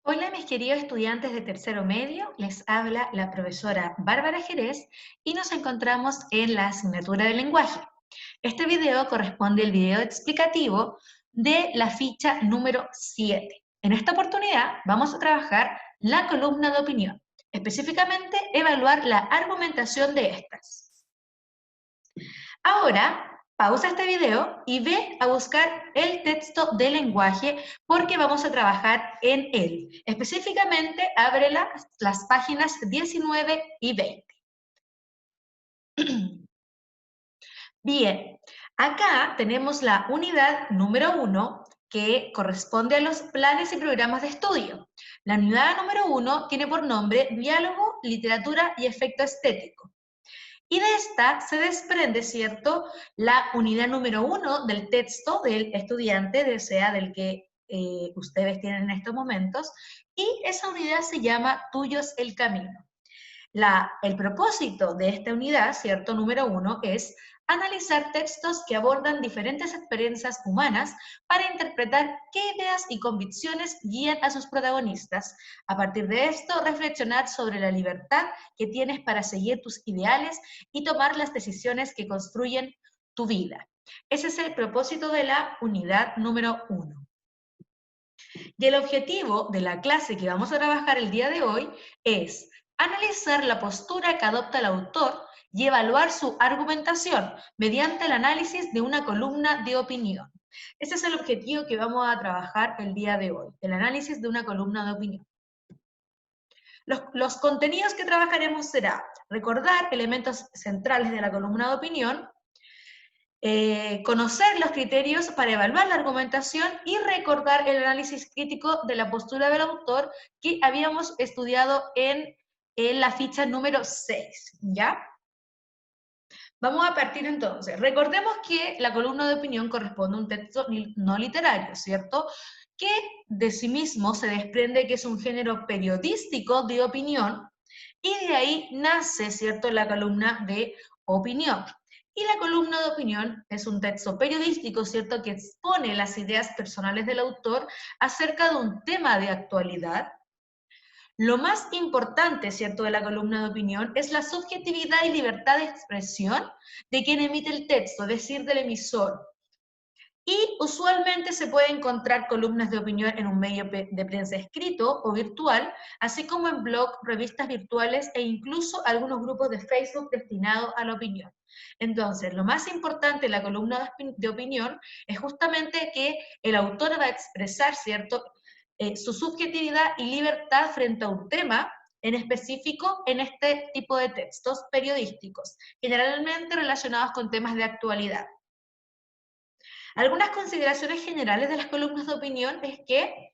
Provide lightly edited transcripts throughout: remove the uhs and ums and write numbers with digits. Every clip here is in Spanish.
Hola mis queridos estudiantes de tercero medio, les habla la profesora Bárbara Jerez y nos encontramos en la asignatura de lenguaje. Este video corresponde al video explicativo de la ficha número 7. En esta oportunidad vamos a trabajar la columna de opinión, específicamente evaluar la argumentación de estas. Ahora, pausa este video y ve a buscar el texto de lenguaje porque vamos a trabajar en él. Específicamente, abre las páginas 19 y 20. Bien, acá tenemos la unidad número 1 que corresponde a los planes y programas de estudio. La unidad número 1 tiene por nombre Diálogo, Literatura y Efecto Estético. Y de esta se desprende, ¿cierto?, la unidad número 1 del texto del estudiante, sea del que ustedes tienen en estos momentos, y esa unidad se llama Tuyo es el camino. El propósito de esta unidad, ¿cierto?, número 1, es analizar textos que abordan diferentes experiencias humanas para interpretar qué ideas y convicciones guían a sus protagonistas. A partir de esto, reflexionar sobre la libertad que tienes para seguir tus ideales y tomar las decisiones que construyen tu vida. Ese es el propósito de la unidad número 1. Y el objetivo de la clase que vamos a trabajar el día de hoy es analizar la postura que adopta el autor y evaluar su argumentación mediante el análisis de una columna de opinión. Ese es el objetivo que vamos a trabajar el día de hoy, el análisis de una columna de opinión. Los contenidos que trabajaremos será recordar elementos centrales de la columna de opinión, conocer los criterios para evaluar la argumentación y recordar el análisis crítico de la postura del autor que habíamos estudiado en la ficha número 6, ¿ya? Vamos a partir entonces. Recordemos que la columna de opinión corresponde a un texto no literario, ¿cierto? Que de sí mismo se desprende que es un género periodístico de opinión y de ahí nace, ¿cierto?, la columna de opinión. Y la columna de opinión es un texto periodístico, ¿cierto?, que expone las ideas personales del autor acerca de un tema de actualidad. Lo más importante, ¿cierto?, de la columna de opinión es la subjetividad y libertad de expresión de quien emite el texto, es decir, del emisor. Y usualmente se puede encontrar columnas de opinión en un medio de prensa escrito o virtual, así como en blogs, revistas virtuales e incluso algunos grupos de Facebook destinados a la opinión. Entonces, lo más importante en la columna de opinión es justamente que el autor va a expresar, ¿cierto?, su subjetividad y libertad frente a un tema en específico en este tipo de textos periodísticos, generalmente relacionados con temas de actualidad. Algunas consideraciones generales de las columnas de opinión es que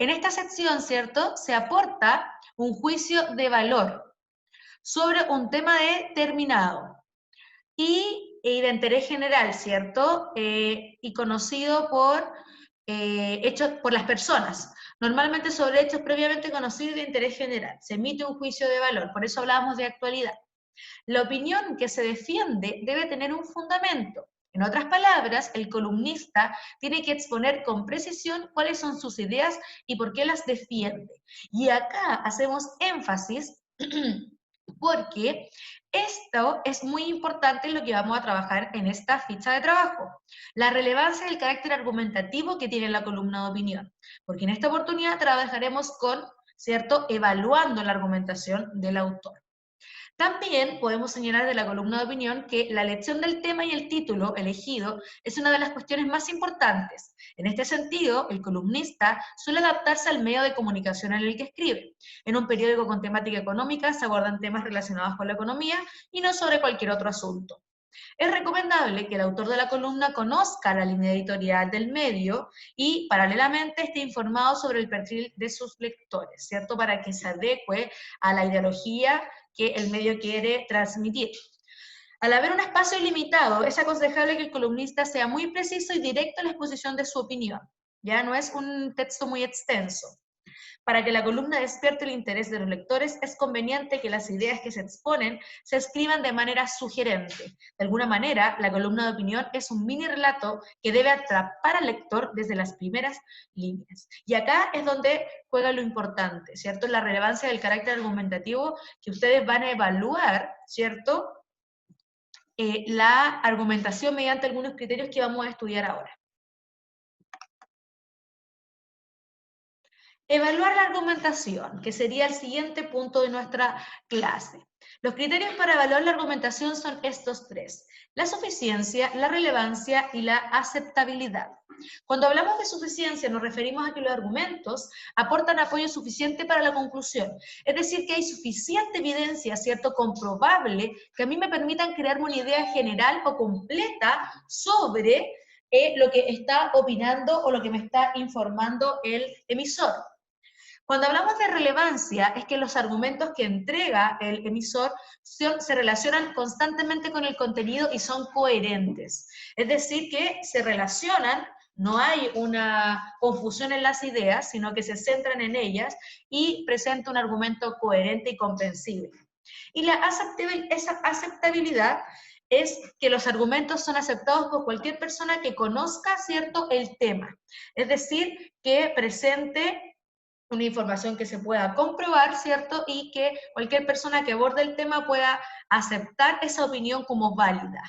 en esta sección, ¿cierto?, se aporta un juicio de valor sobre un tema determinado y de interés general, ¿cierto?, y conocido hechos por las personas, normalmente sobre hechos previamente conocidos de interés general. Se emite un juicio de valor, por eso hablábamos de actualidad. La opinión que se defiende debe tener un fundamento. En otras palabras, el columnista tiene que exponer con precisión cuáles son sus ideas y por qué las defiende. Y acá hacemos énfasis porque esto es muy importante en lo que vamos a trabajar en esta ficha de trabajo. La relevancia del carácter argumentativo que tiene la columna de opinión. Porque en esta oportunidad trabajaremos con, ¿cierto?, evaluando la argumentación del autor. También podemos señalar de la columna de opinión que la elección del tema y el título elegido es una de las cuestiones más importantes. En este sentido, el columnista suele adaptarse al medio de comunicación en el que escribe. En un periódico con temática económica se abordan temas relacionados con la economía y no sobre cualquier otro asunto. Es recomendable que el autor de la columna conozca la línea editorial del medio y paralelamente esté informado sobre el perfil de sus lectores, ¿cierto? Para que se adecue a la ideología que el medio quiere transmitir. Al haber un espacio limitado, es aconsejable que el columnista sea muy preciso y directo en la exposición de su opinión. Ya no es un texto muy extenso. Para que la columna despierte el interés de los lectores, es conveniente que las ideas que se exponen se escriban de manera sugerente. De alguna manera, la columna de opinión es un mini relato que debe atrapar al lector desde las primeras líneas. Y acá es donde juega lo importante, ¿cierto? La relevancia del carácter argumentativo que ustedes van a evaluar, ¿cierto? La argumentación mediante algunos criterios que vamos a estudiar ahora. Evaluar la argumentación, que sería el siguiente punto de nuestra clase. Los criterios para evaluar la argumentación son estos tres: la suficiencia, la relevancia y la aceptabilidad. Cuando hablamos de suficiencia nos referimos a que los argumentos aportan apoyo suficiente para la conclusión, es decir, que hay suficiente evidencia, ¿cierto?, comprobable, que a mí me permitan crearme una idea general o completa sobre lo que está opinando o lo que me está informando el emisor. Cuando hablamos de relevancia, es que los argumentos que entrega el emisor se relacionan constantemente con el contenido y son coherentes. Es decir, que se relacionan, no hay una confusión en las ideas, sino que se centran en ellas y presenta un argumento coherente y comprensible. Y esa aceptabilidad es que los argumentos son aceptados por cualquier persona que conozca, ¿cierto?, el tema. Es decir, que presente una información que se pueda comprobar, ¿cierto? Y que cualquier persona que aborde el tema pueda aceptar esa opinión como válida.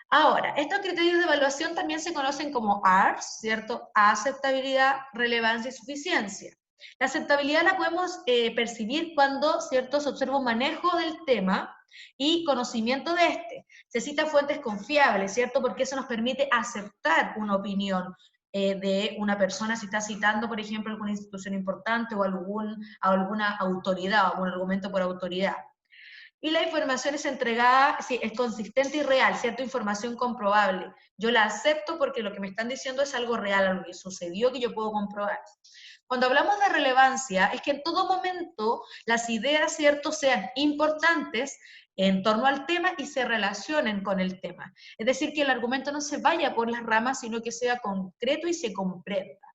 Ahora, estos criterios de evaluación también se conocen como ARS, ¿cierto? Aceptabilidad, relevancia y suficiencia. La aceptabilidad la podemos percibir cuando, ¿cierto?, se observa un manejo del tema y conocimiento de este. Se citan fuentes confiables, ¿cierto? Porque eso nos permite aceptar una opinión de una persona, si está citando, por ejemplo, alguna institución importante o alguna autoridad o algún argumento por autoridad. Y la información es entregada, sí, es consistente y real, ¿cierto? Información comprobable. Yo la acepto porque lo que me están diciendo es algo real, algo que sucedió, que yo puedo comprobar. Cuando hablamos de relevancia, es que en todo momento las ideas, ¿cierto?, sean importantes en torno al tema y se relacionen con el tema. Es decir, que el argumento no se vaya por las ramas, sino que sea concreto y se comprenda.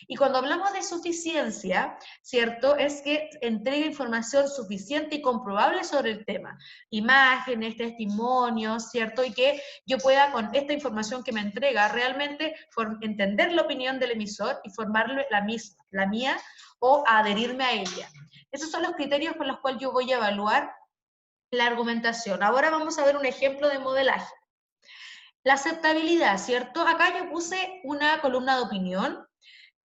Y cuando hablamos de suficiencia, ¿cierto?, es que entrega información suficiente y comprobable sobre el tema. Imágenes, testimonios, ¿cierto? Y que yo pueda, con esta información que me entrega, realmente entender la opinión del emisor y formarle la mía, o adherirme a ella. Esos son los criterios con los cuales yo voy a evaluar la argumentación. Ahora vamos a ver un ejemplo de modelaje. La aceptabilidad, ¿cierto? Acá yo puse una columna de opinión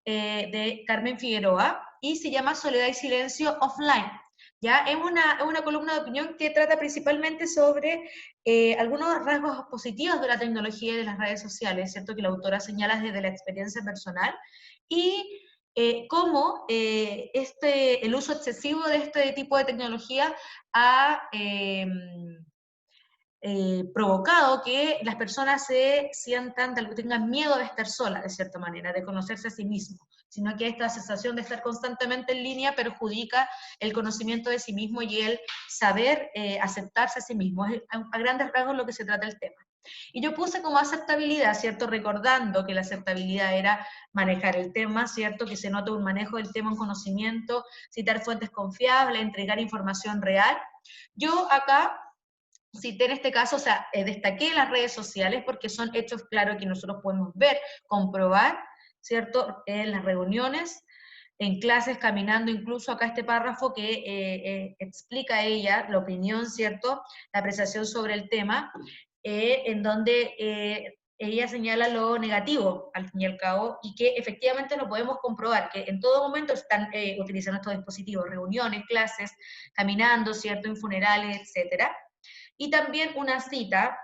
de Carmen Figueroa y se llama Soledad y Silencio Offline. ¿Ya? Es una columna de opinión que trata principalmente sobre algunos rasgos positivos de la tecnología y de las redes sociales, ¿cierto?, que la autora señala desde la experiencia personal, y cómo el uso excesivo de este tipo de tecnología ha provocado que las personas se sientan, tengan miedo de estar solas, de cierta manera, de conocerse a sí mismos, sino que esta sensación de estar constantemente en línea perjudica el conocimiento de sí mismo y el saber aceptarse a sí mismo. Es a grandes rasgos lo que se trata el tema. Y yo puse como aceptabilidad, ¿cierto?, recordando que la aceptabilidad era manejar el tema, ¿cierto?, que se note un manejo del tema, un conocimiento, citar fuentes confiables, entregar información real. Yo acá cité en este caso, o sea, destaqué las redes sociales porque son hechos claros que nosotros podemos ver, comprobar, ¿cierto?, en las reuniones, en clases, caminando, incluso acá este párrafo que explica ella la opinión, ¿cierto?, la apreciación sobre el tema, en donde ella señala lo negativo, al fin y al cabo, y que efectivamente lo podemos comprobar, que en todo momento están utilizando estos dispositivos, reuniones, clases, caminando, ¿cierto?, en funerales, etcétera. Y también una cita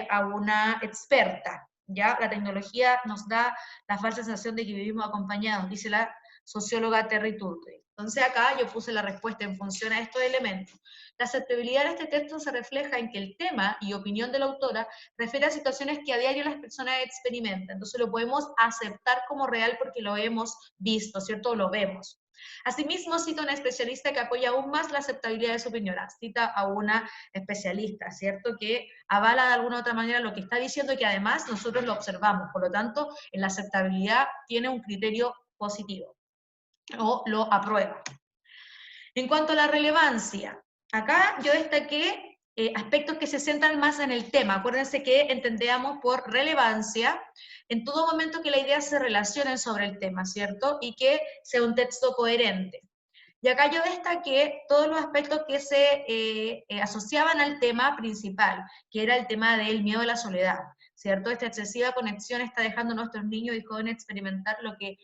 a una experta, ¿ya? La tecnología nos da la falsa sensación de que vivimos acompañados, dice la socióloga Terry Turtle. Entonces acá yo puse la respuesta en función a estos elementos. La aceptabilidad de este texto se refleja en que el tema y opinión de la autora refiere a situaciones que a diario las personas experimentan, entonces lo podemos aceptar como real porque lo hemos visto, ¿cierto? Lo vemos. Asimismo, cita a una especialista que apoya aún más la aceptabilidad de su opinión. Cita a una especialista, ¿cierto?, que avala de alguna u otra manera lo que está diciendo y que además nosotros lo observamos. Por lo tanto, en la aceptabilidad tiene un criterio positivo. o lo aprueba. En cuanto a la relevancia, acá yo destaqué aspectos que se centran más en el tema. Acuérdense que entendíamos por relevancia en todo momento que la idea se relacione sobre el tema, ¿cierto? Y que sea un texto coherente. Y acá yo destaqué todos los aspectos que se asociaban al tema principal, que era el tema del miedo a la soledad, ¿cierto? Esta excesiva conexión está dejando a nuestros niños y jóvenes experimentar lo que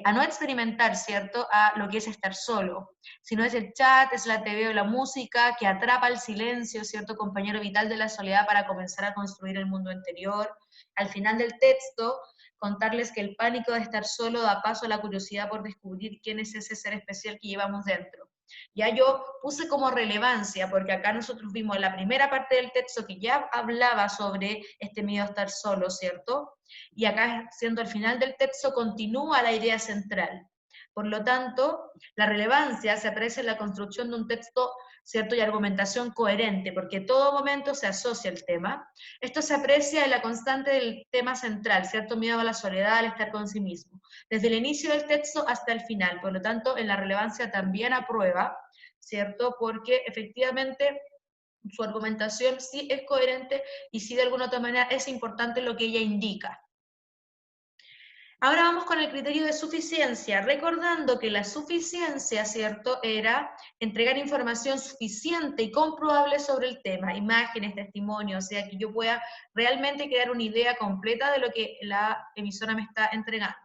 a no experimentar, ¿cierto?, a lo que es estar solo. Si no es el chat, es la TV o la música que atrapa el silencio, ¿cierto?, compañero vital de la soledad para comenzar a construir el mundo interior. Al final del texto, contarles que el pánico de estar solo da paso a la curiosidad por descubrir quién es ese ser especial que llevamos dentro. Ya yo puse como relevancia, porque acá nosotros vimos la primera parte del texto que ya hablaba sobre este miedo a estar solo, ¿cierto? Y acá, siendo el final del texto, continúa la idea central. Por lo tanto, la relevancia se aprecia en la construcción de un texto, ¿cierto?, y argumentación coherente, porque en todo momento se asocia el tema. Esto se aprecia en la constante del tema central, ¿cierto?, miedo a la soledad, al estar con sí mismo, desde el inicio del texto hasta el final. Por lo tanto, en la relevancia también aprueba, ¿cierto?, porque efectivamente su argumentación sí es coherente y sí de alguna otra manera es importante lo que ella indica. Ahora vamos con el criterio de suficiencia, recordando que la suficiencia, ¿cierto?, era entregar información suficiente y comprobable sobre el tema, imágenes, testimonios, o sea, que yo pueda realmente crear una idea completa de lo que la emisora me está entregando.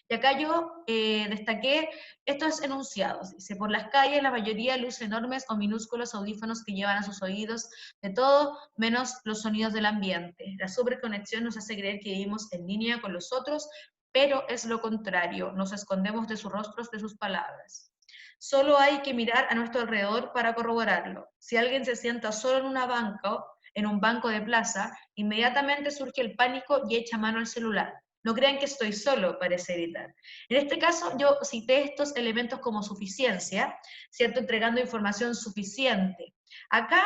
Y acá yo destaqué estos enunciados. Dice, por las calles la mayoría luce enormes o minúsculos audífonos que llevan a sus oídos de todo menos los sonidos del ambiente. La superconexión nos hace creer que vivimos en línea con los otros, pero es lo contrario, nos escondemos de sus rostros, de sus palabras. Solo hay que mirar a nuestro alrededor para corroborarlo. Si alguien se sienta solo en un banco de plaza, inmediatamente surge el pánico y echa mano al celular. No crean que estoy solo, parece evitar. En este caso, yo cité estos elementos como suficiencia, ¿cierto? Entregando información suficiente. Acá,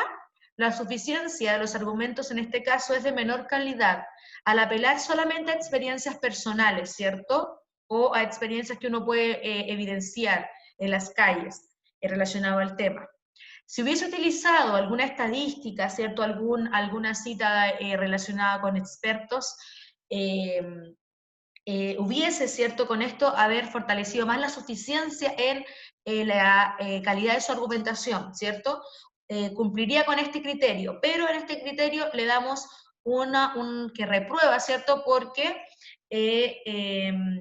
la suficiencia de los argumentos en este caso es de menor calidad, al apelar solamente a experiencias personales, ¿cierto? O a experiencias que uno puede evidenciar en las calles relacionado al tema. Si hubiese utilizado alguna estadística, ¿cierto? Alguna cita relacionada con expertos, hubiese, ¿cierto?, con esto haber fortalecido más la suficiencia en la calidad de su argumentación, ¿cierto? Cumpliría con este criterio, pero en este criterio le damos un que reprueba, ¿cierto? Porque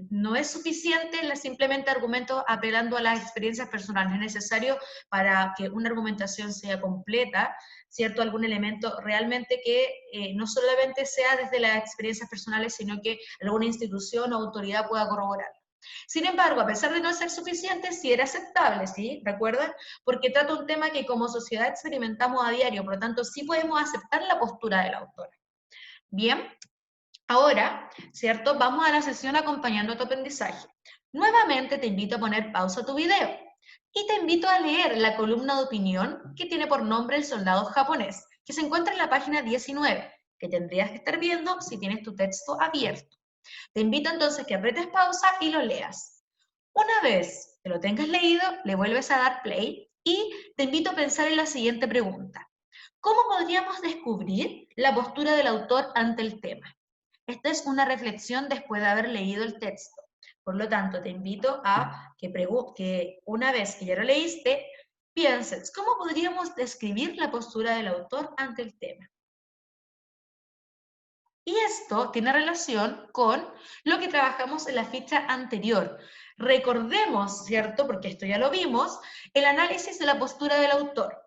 no es suficiente simplemente argumentos apelando a las experiencias personales, es necesario para que una argumentación sea completa, ¿cierto? Algún elemento realmente que no solamente sea desde las experiencias personales, sino que alguna institución o autoridad pueda corroborar. Sin embargo, a pesar de no ser suficiente, sí era aceptable, ¿sí? ¿Recuerdan? Porque trata un tema que como sociedad experimentamos a diario, por lo tanto sí podemos aceptar la postura de la autora. Bien, ahora, ¿cierto? Vamos a la sesión acompañando tu aprendizaje. Nuevamente te invito a poner pausa a tu video y te invito a leer la columna de opinión que tiene por nombre El soldado japonés, que se encuentra en la página 19, que tendrías que estar viendo si tienes tu texto abierto. Te invito entonces que apretes pausa y lo leas. Una vez que lo tengas leído, le vuelves a dar play y te invito a pensar en la siguiente pregunta. ¿Cómo podríamos descubrir la postura del autor ante el tema? Esta es una reflexión después de haber leído el texto. Por lo tanto, te invito a que una vez que ya lo leíste, pienses, ¿cómo podríamos describir la postura del autor ante el tema? Y esto tiene relación con lo que trabajamos en la ficha anterior. Recordemos, ¿cierto? Porque esto ya lo vimos, el análisis de la postura del autor.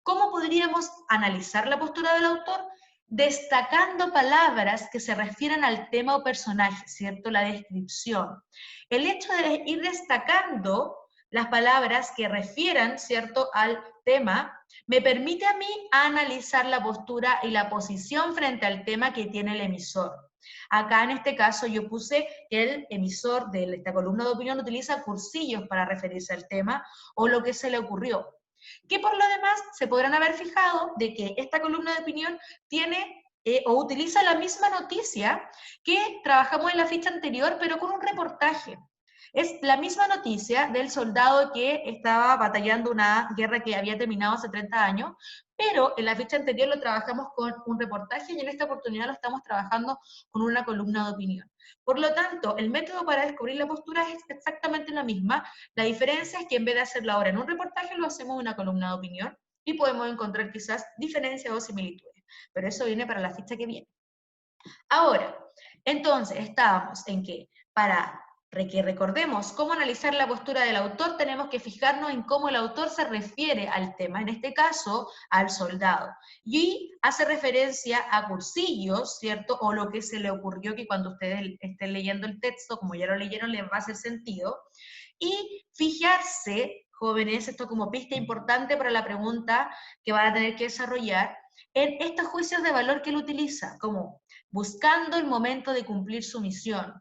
¿Cómo podríamos analizar la postura del autor? Destacando palabras que se refieren al tema o personaje, ¿cierto? La descripción. El hecho de ir destacando las palabras que refieran, ¿cierto?, al tema, me permite a mí analizar la postura y la posición frente al tema que tiene el emisor. Acá en este caso yo puse que el emisor de esta columna de opinión utiliza cursillos para referirse al tema o lo que se le ocurrió. Que por lo demás se podrán haber fijado de que esta columna de opinión tiene o utiliza la misma noticia que trabajamos en la ficha anterior, pero con un reportaje. Es la misma noticia del soldado que estaba batallando una guerra que había terminado hace 30 años, pero en la fecha anterior lo trabajamos con un reportaje y en esta oportunidad lo estamos trabajando con una columna de opinión. Por lo tanto, el método para descubrir la postura es exactamente la misma. La diferencia es que en vez de hacerlo ahora en un reportaje, lo hacemos en una columna de opinión y podemos encontrar quizás diferencias o similitudes. Pero eso viene para la ficha que viene. Ahora, entonces, estábamos en que para que recordemos cómo analizar la postura del autor, tenemos que fijarnos en cómo el autor se refiere al tema, en este caso, al soldado. Y hace referencia a cursillos, ¿cierto? O lo que se le ocurrió, que cuando ustedes estén leyendo el texto, como ya lo leyeron, les va a hacer sentido. Y fijarse, jóvenes, esto como pista importante para la pregunta que van a tener que desarrollar, en estos juicios de valor que él utiliza, como buscando el momento de cumplir su misión,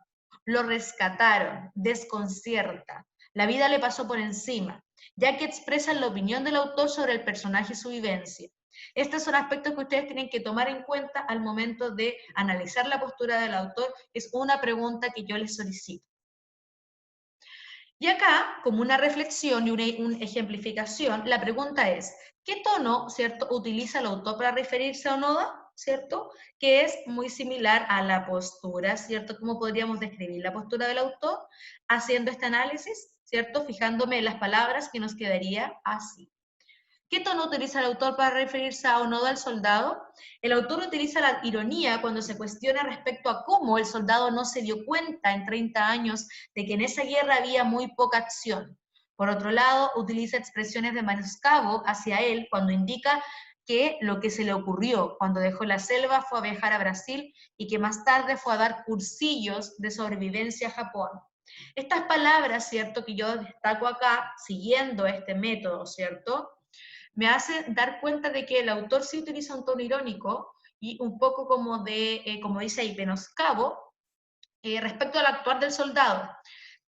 lo rescataron, desconcierta, la vida le pasó por encima, ya que expresan la opinión del autor sobre el personaje y su vivencia. Estos son aspectos que ustedes tienen que tomar en cuenta al momento de analizar la postura del autor. Es una pregunta que yo les solicito. Y acá, como una reflexión y una ejemplificación, la pregunta es, ¿qué tono, cierto, utiliza el autor para referirse a Onoda? ¿Cierto? Que es muy similar a la postura, ¿cierto? ¿Cómo podríamos describir la postura del autor? Haciendo este análisis, ¿cierto? Fijándome en las palabras, que nos quedaría así. ¿Qué tono utiliza el autor para referirse a Onoda al soldado? El autor utiliza la ironía cuando se cuestiona respecto a cómo el soldado no se dio cuenta en 30 años de que en esa guerra había muy poca acción. Por otro lado, utiliza expresiones de menoscabo hacia él cuando indica que lo que se le ocurrió cuando dejó la selva fue a viajar a Brasil y que más tarde fue a dar cursillos de sobrevivencia a Japón. Estas palabras, ¿cierto?, que yo destaco acá, siguiendo este método, ¿cierto?, me hace dar cuenta de que el autor sí utiliza un tono irónico y un poco como de, como dice ahí, menoscabo, respecto al actuar del soldado.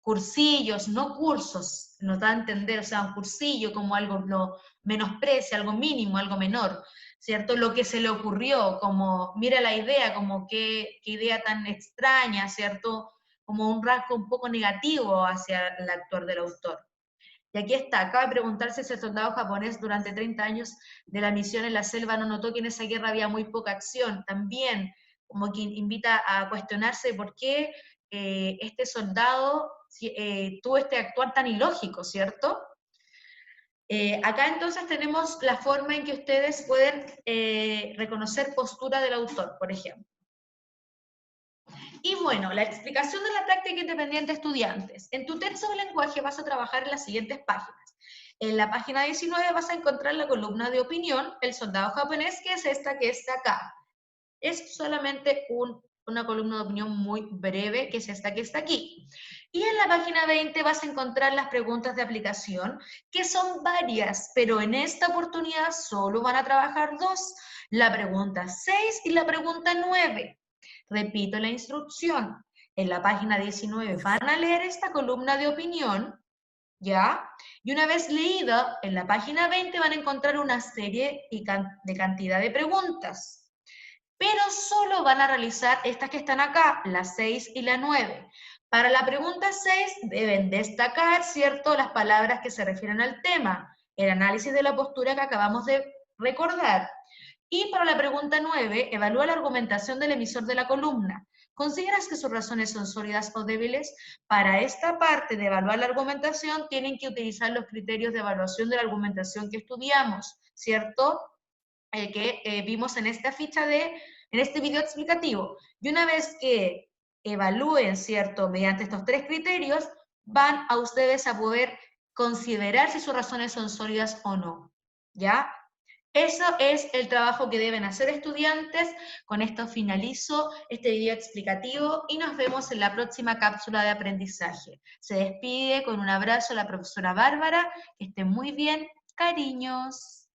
Cursillos, no cursos, nos da a entender, o sea, un cursillo como algo no menosprecia, algo mínimo, algo menor, ¿cierto? Lo que se le ocurrió, como, mira la idea, como qué idea tan extraña, ¿cierto? Como un rasgo un poco negativo hacia el actuar del autor. Y aquí está, acaba de preguntarse si el soldado japonés durante 30 años de la misión en la selva no notó que en esa guerra había muy poca acción. También, como que invita a cuestionarse por qué este soldado tuvo este actuar tan ilógico, ¿cierto? Acá entonces tenemos la forma en que ustedes pueden reconocer postura del autor, por ejemplo. Y bueno, la explicación de la práctica independiente de estudiantes. En tu texto de lenguaje vas a trabajar en las siguientes páginas. En la página 19 vas a encontrar la columna de opinión, el soldado japonés, que es esta que está acá. Es solamente una columna de opinión muy breve, que es esta que está aquí. Y en la página 20 vas a encontrar las preguntas de aplicación, que son varias, pero en esta oportunidad solo van a trabajar dos, la pregunta 6 y la pregunta 9. Repito la instrucción. En la página 19 van a leer esta columna de opinión, ¿ya? Y una vez leída, en la página 20 van a encontrar una serie de cantidad de preguntas. Pero solo van a realizar estas que están acá, la 6 y la 9. Para la pregunta 6 deben destacar, ¿cierto?, las palabras que se refieren al tema, el análisis de la postura que acabamos de recordar. Y para la pregunta 9, evalúa la argumentación del emisor de la columna. ¿Consideras que sus razones son sólidas o débiles? Para esta parte de evaluar la argumentación, tienen que utilizar los criterios de evaluación de la argumentación que estudiamos, ¿cierto? Que vimos en esta ficha en este video explicativo. Y una vez que evalúen, ¿cierto?, mediante estos tres criterios, van a ustedes a poder considerar si sus razones son sólidas o no, ¿ya? Eso es el trabajo que deben hacer estudiantes. Con esto finalizo este video explicativo y nos vemos en la próxima cápsula de aprendizaje. Se despide con un abrazo la profesora Bárbara. Que estén muy bien. Cariños.